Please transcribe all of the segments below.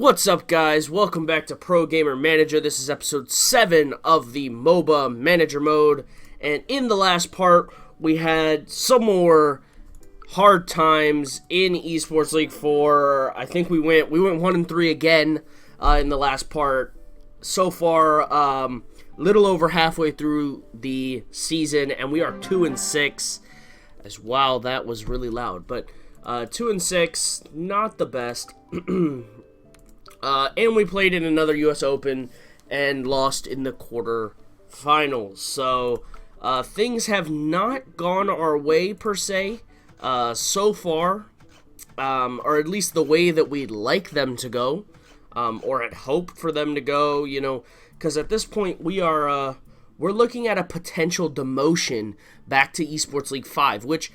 What's up, guys? Welcome back to Pro Gamer Manager. This is episode 7 of the Moba Manager Mode. And in the last part, we had some more hard times in Esports League 4. I think we went 1-3 again in the last part. So far, little over halfway through the season, and we are 2-6. As wow, that was really loud. But 2-6, not the best. And we played in another U.S. Open and lost in the quarterfinals. So things have not gone our way per se so far, or at least the way that we'd like them to go, or had hoped for them to go. You know, because at this point we're looking at a potential demotion back to Esports League 5, which.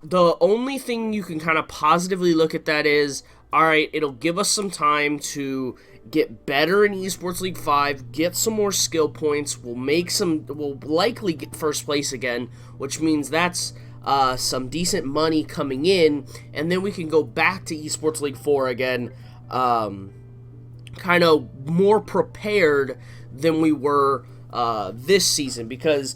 The only thing you can kind of positively look at that is, alright, it'll give us some time to get better in Esports League 5, get some more skill points, we'll likely get first place again, which means that's some decent money coming in, and then we can go back to Esports League 4 again, kind of more prepared than we were this season, because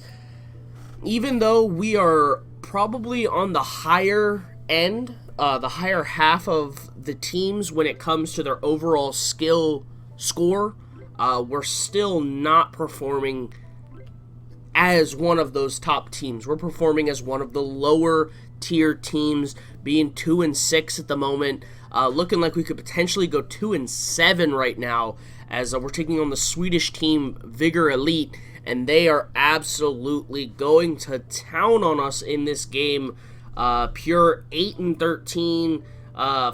even though we are probably on the higher end, the higher half of the teams when it comes to their overall skill score, we're still not performing as one of those top teams. We're performing as one of the lower tier teams, being 2-6 at the moment, looking like we could potentially go 2-7 right now, as we're taking on the Swedish team Vigor Elite, and they are absolutely going to town on us in this game. Pure 8-13,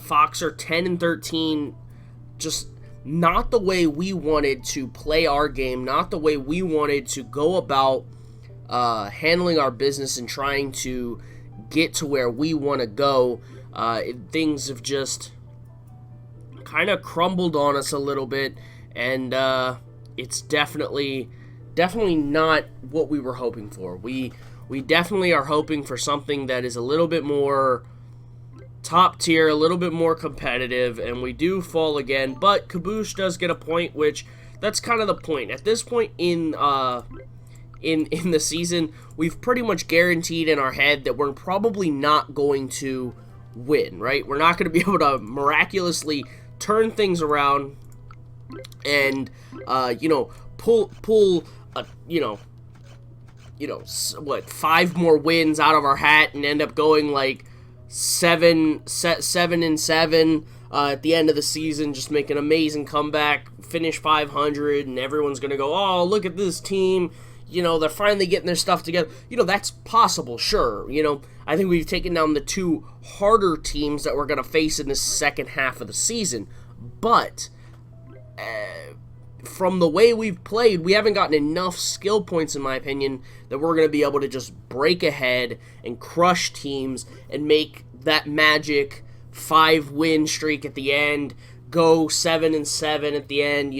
Fox are 10-13. Just not the way we wanted to play our game, not the way we wanted to go about handling our business and trying to get to where we want to go. Things have just kind of crumbled on us a little bit, and it's definitely not what we were hoping for. We definitely are hoping for something that is a little bit more top tier, a little bit more competitive, and we do fall again. But Caboose does get a point, which that's kind of the point. At this point in the season, we've pretty much guaranteed in our head that we're probably not going to win, right? We're not going to be able to miraculously turn things around and pull what, 5 more wins out of our hat and end up going like 7-7 at the end of the season, just make an amazing comeback, finish 500, and everyone's gonna go, oh, look at this team, they're finally getting their stuff together. That's possible, sure. I think we've taken down the 2 harder teams that we're gonna face in the second half of the season, but from the way we've played, we haven't gotten enough skill points, in my opinion, that we're going to be able to just break ahead and crush teams and make that magic 5-win streak at the end, go 7-7 at the end,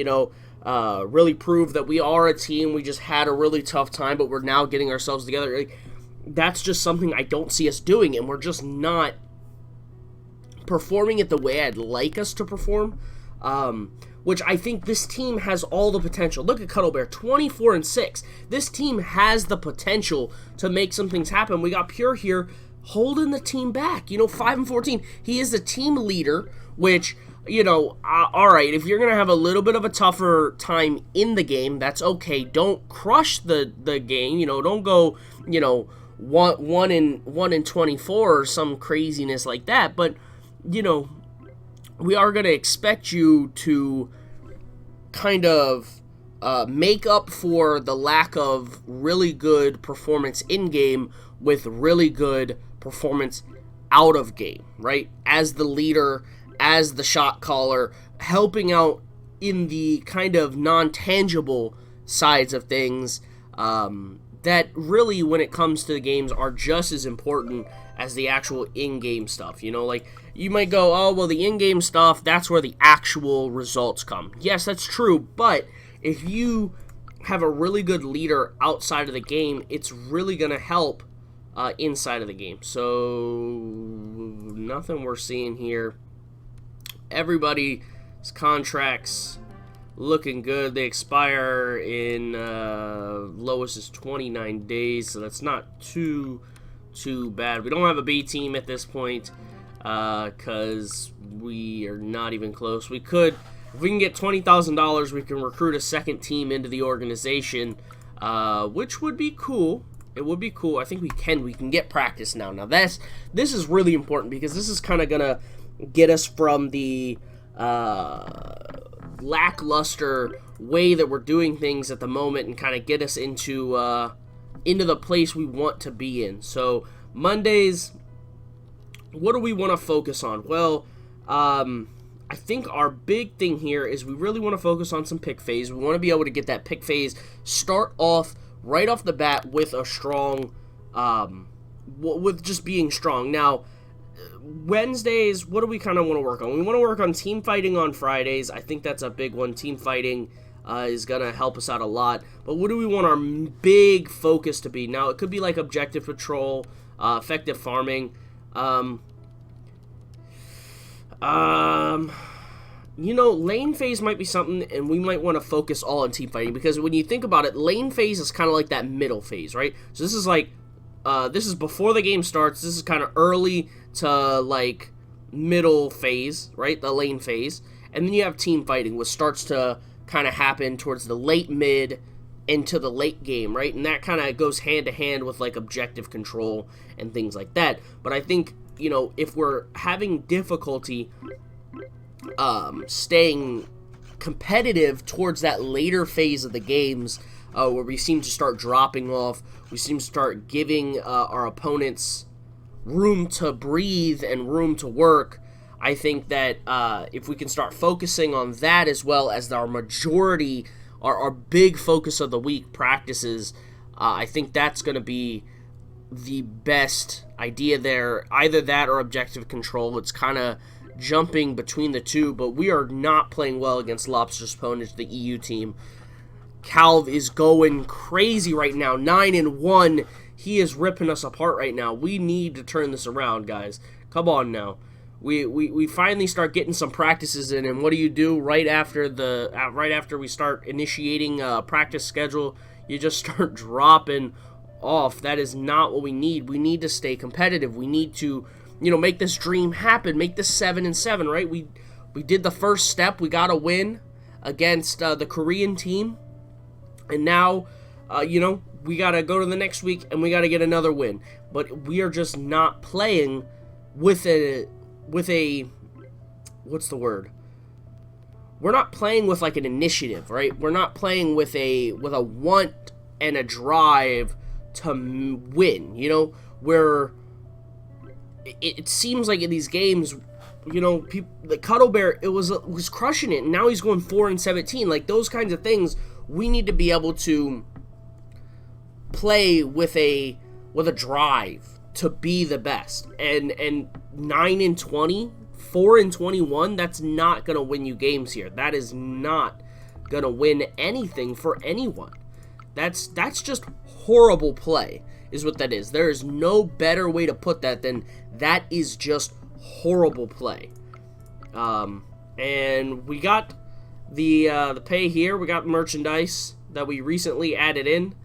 really prove that we are a team. We just had a really tough time, but we're now getting ourselves together. That's just something I don't see us doing, and we're just not performing it the way I'd like us to perform. Which I think this team has all the potential. Look at Cuddle Bear, 24-6. This team has the potential to make some things happen. We got Pure here holding the team back. 5-14. He is the team leader, which, all right, if you're going to have a little bit of a tougher time in the game, that's okay. Don't crush the game. Don't go, 1-24 or some craziness like that. But, we are going to expect you to kind of make up for the lack of really good performance in-game with really good performance out of game, right? As the leader, as the shot caller, helping out in the kind of non-tangible sides of things that really, when it comes to the games, are just as important as the actual in-game stuff. You might go, oh, well, the in-game stuff, that's where the actual results come. Yes, that's true, but if you have a really good leader outside of the game, it's really going to help inside of the game. So, nothing we're seeing here. everybody's contracts looking good. They expire in lowest is 29 days, so that's not too bad. We don't have a B team at this point because we are not even close. We could, if we can get $20,000, we can recruit a second team into the organization, which would be cool. It would be cool. I think we can get practice now. Now this is really important because this is kind of gonna get us from the lackluster way that we're doing things at the moment and kind of get us into the place we want to be in. So Mondays, what do we want to focus on? Well, I think our big thing here is we really want to focus on some pick phase. We want to be able to get that pick phase start off right off the bat with a strong, with just being strong. Now, Wednesdays, what do we kind of want to work on? We want to work on team fighting on Fridays. I think that's a big one. Team fighting is going to help us out a lot. But what do we want our big focus to be? Now, it could be like objective patrol, effective farming. You know, lane phase might be something, and we might want to focus all on team fighting, because when you think about it, lane phase is kind of like that middle phase, right? So this is like, this is before the game starts. This is kind of early to, like, middle phase, right? The lane phase. And then you have team fighting, which starts to kind of happen towards the late mid into the late game, right? And that kind of goes hand to hand with, like, objective control and things like that. But I think, you know, if we're having difficulty staying competitive towards that later phase of the games, where we seem to start dropping off, we seem to start giving our opponents room to breathe and room to work, I think that if we can start focusing on that as well as our majority, our big focus of the week practices, I think that's going to be the best idea there. Either that or objective control. It's kind of jumping between the two, but we are not playing well against Lobster's opponents, the EU team. Calv is going crazy right now, 9-1. He is ripping us apart right now. We need to turn this around, guys. Come on now. We finally start getting some practices in, and what do you do right after we start initiating a practice schedule? You just start dropping off. That is not what we need. We need to stay competitive. We need to, you know, make this dream happen. Make this 7-7, right? We did the first step. We got a win against the Korean team, and now, you know, we got to go to the next week and we got to get another win. But we are just not playing with a what's the word? We're not playing with like an initiative, right? We're not playing with a want and a drive to win, you know, where it seems like in these games, you know, people, the Cuddle Bear, it was crushing it, and now he's going 4-17. Like, those kinds of things, we need to be able to play with a drive to be the best. And 9-20, 4-21, that's not gonna win you games here. That is not gonna win anything for anyone. That's just horrible play, is what that is. There is no better way to put that than that is just horrible play. And we got the pay here. We got merchandise that we recently added in,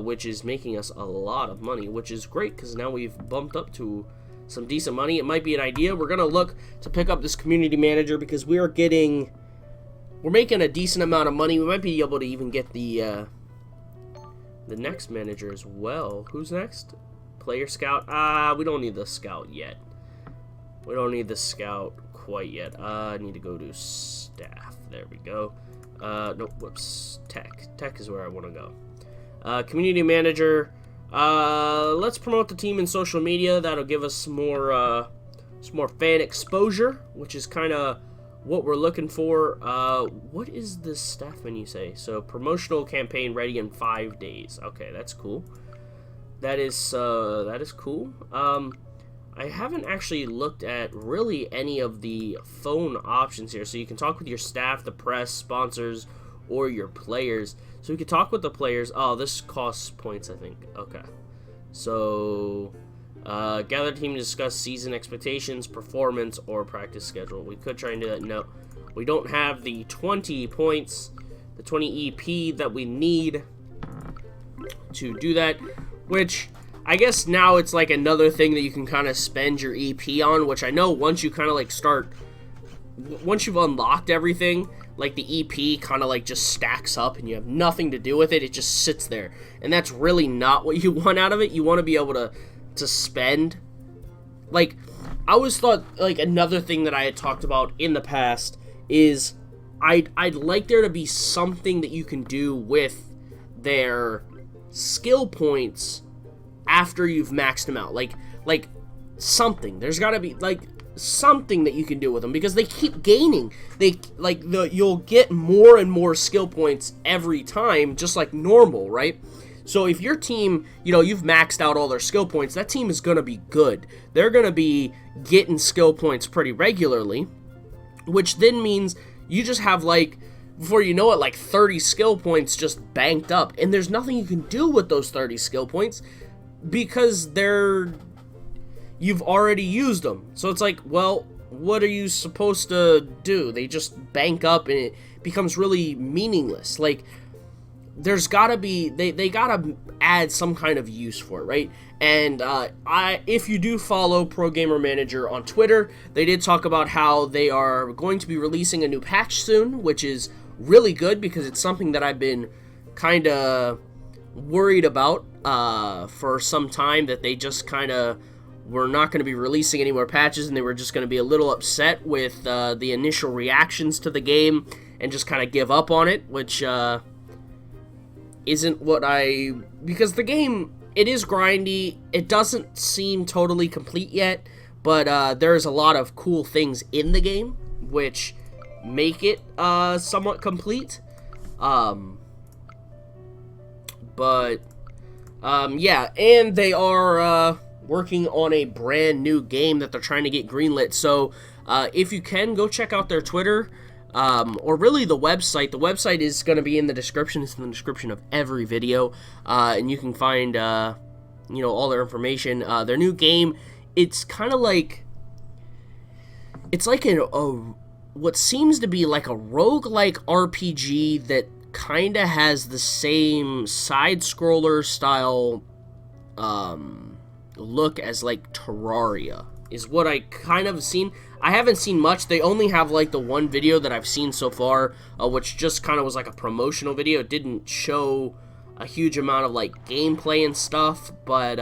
which is making us a lot of money, which is great because now we've bumped up to some decent money. It might be an idea. We're gonna look to pick up this community manager because we're making a decent amount of money. We might be able to even get the next manager as well. Who's next? Player scout. We don't need the scout yet. We don't need the scout quite yet. I need to go to staff. There we go. Nope, whoops. Tech. Tech is where I want to go. Community manager. Let's promote the team in social media. That'll give us some more fan exposure, which is kind of what we're looking for. What is the staff menu say? So, promotional campaign ready in 5 days. Okay, that's cool. That is cool. I haven't actually looked at really any of the phone options here. So you can talk with your staff, the press, sponsors, or your players. So we can talk with the players. Oh, this costs points, I think. Okay. So, Gather team to discuss season expectations, performance, or practice schedule. We could try and do that. No, we don't have the 20 points, the 20 EP that we need to do that, which I guess now it's like another thing that you can kind of spend your EP on, which I know once you kind of like once you've unlocked everything, like the EP kind of like just stacks up and you have nothing to do with it. It just sits there, and that's really not what you want out of it. You want to be able to spend. Like, I always thought, like, another thing that I had talked about in the past is I'd like there to be something that you can do with their skill points after you've maxed them out. Like something. There's got to be like something that you can do with them, because they keep gaining. You'll get more and more skill points every time, just like normal, right? So if your team, you've maxed out all their skill points, that team is going to be good. They're going to be getting skill points pretty regularly, which then means you just have, like, before you know it, like 30 skill points just banked up. And there's nothing you can do with those 30 skill points because you've already used them. So it's like, well, what are you supposed to do? They just bank up and it becomes really meaningless. Like, there's gotta be, they gotta add some kind of use for it, right? And if you do follow Pro Gamer Manager on Twitter, they did talk about how they are going to be releasing a new patch soon, which is really good because it's something that I've been kind of worried about for some time, that they just kind of were not going to be releasing any more patches, and they were just going to be a little upset with the initial reactions to the game and just kind of give up on it, which isn't what because the game, it is grindy. It doesn't seem totally complete yet, but there's a lot of cool things in the game which make it somewhat complete. Yeah, and they are working on a brand new game that they're trying to get greenlit. So if you can, go check out their Twitter. Or really the website. The website is going to be in the description. It's in the description of every video, and you can find, all their information. Their new game, it's kind of like, it's like what seems to be like a roguelike RPG that kind of has the same side-scroller style look as like Terraria, is what I kind of seen. I haven't seen much. They only have like the one video that I've seen so far, which just kind of was like a promotional video. It didn't show a huge amount of like gameplay and stuff, but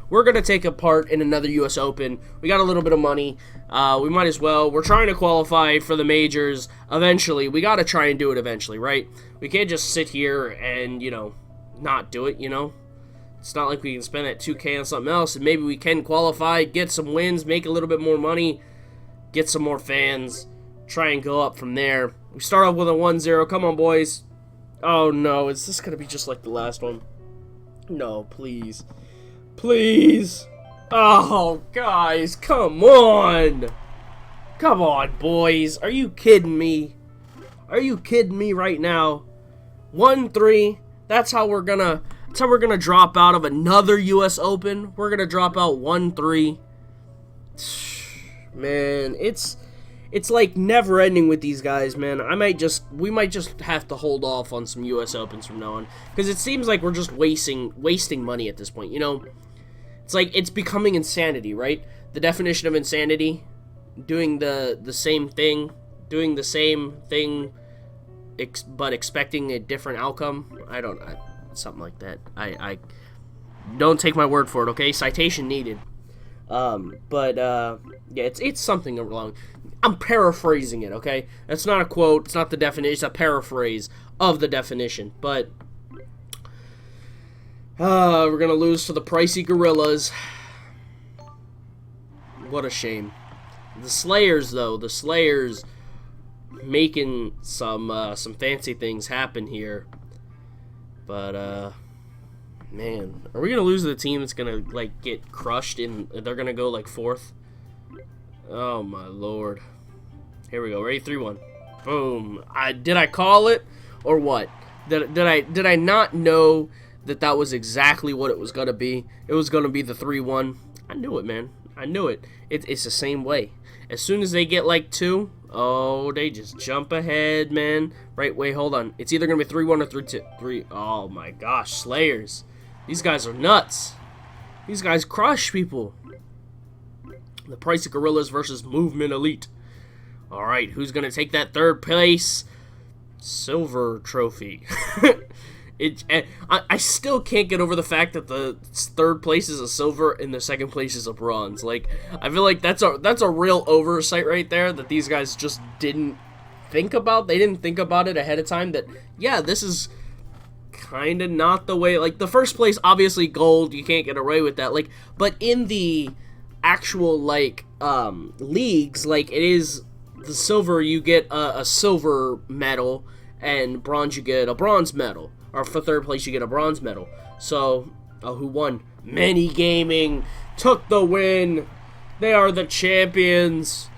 we're going to take a part in another US Open. We got a little bit of money. We might as well. We're trying to qualify for the majors eventually. We got to try and do it eventually, right? We can't just sit here and, not do it, It's not like we can spend that 2K on something else, and maybe we can qualify, get some wins, make a little bit more money, get some more fans, try and go up from there. We start off with a 1-0. Come on, boys. Oh, no. Is this going to be just like the last one? No, please. Please. Oh, guys. Come on. Come on, boys. Are you kidding me? Are you kidding me right now? 1-3. That's how we're going to drop out of another US Open. We're going to drop out 1-3. Man, it's like never ending with these guys, man. We might just have to hold off on some US Opens from now on, because it seems like we're just wasting money at this point, It's like, it's becoming insanity, right? The definition of insanity, doing the same thing, but expecting a different outcome. I don't know, something like that. I don't take my word for it, okay? Citation needed. Yeah, it's something along. I'm paraphrasing it, okay? That's not a quote. It's not the definition. It's a paraphrase of the definition. But we're gonna lose to the pricey gorillas. What a shame. The Slayers, though, making some fancy things happen here. But man, are we gonna lose to the team that's gonna like get crushed and they're gonna go like 4th? Oh my lord. Here we go. Ready? 3-1. Boom. Did I call it or what? Did I not know that was exactly what it was gonna be? It was gonna be the 3-1. I knew it, man. I knew it. It's the same way. As soon as they get like 2, oh, they just jump ahead, man. Right, wait, hold on. It's either going to be 3-1 or 3-2. 3. Oh, my gosh. Slayers. These guys are nuts. These guys crush people. The Price of Gorillas versus Movement Elite. All right, who's going to take that 3rd place? Silver trophy. I still can't get over the fact that the 3rd place is a silver and the 2nd place is a bronze. Like, I feel like that's a real oversight right there that these guys just didn't think about. They didn't think about it ahead of time that, yeah, this is kind of not the way. Like, the 1st place, obviously gold, you can't get away with that. Like, but in the actual, like, leagues, like, it is the silver, you get a silver medal, and bronze, you get a bronze medal. Or for 3rd place, you get a bronze medal. So, who won? Many Gaming took the win. They are the champions.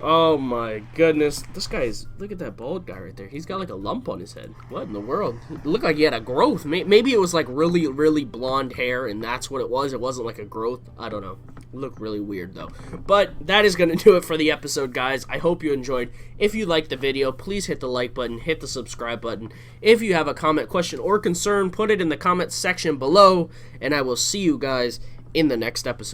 Oh my goodness. This guy's, look at that bald guy right there. He's got like a lump on his head. What in the world? It looked like he had a growth. Maybe it was like really, really blonde hair and that's what it was. It wasn't like a growth. I don't know. It looked really weird though. But that is going to do it for the episode, guys. I hope you enjoyed. If you liked the video, please hit the like button, hit the subscribe button. If you have a comment, question, or concern, put it in the comment section below. And I will see you guys in the next episode.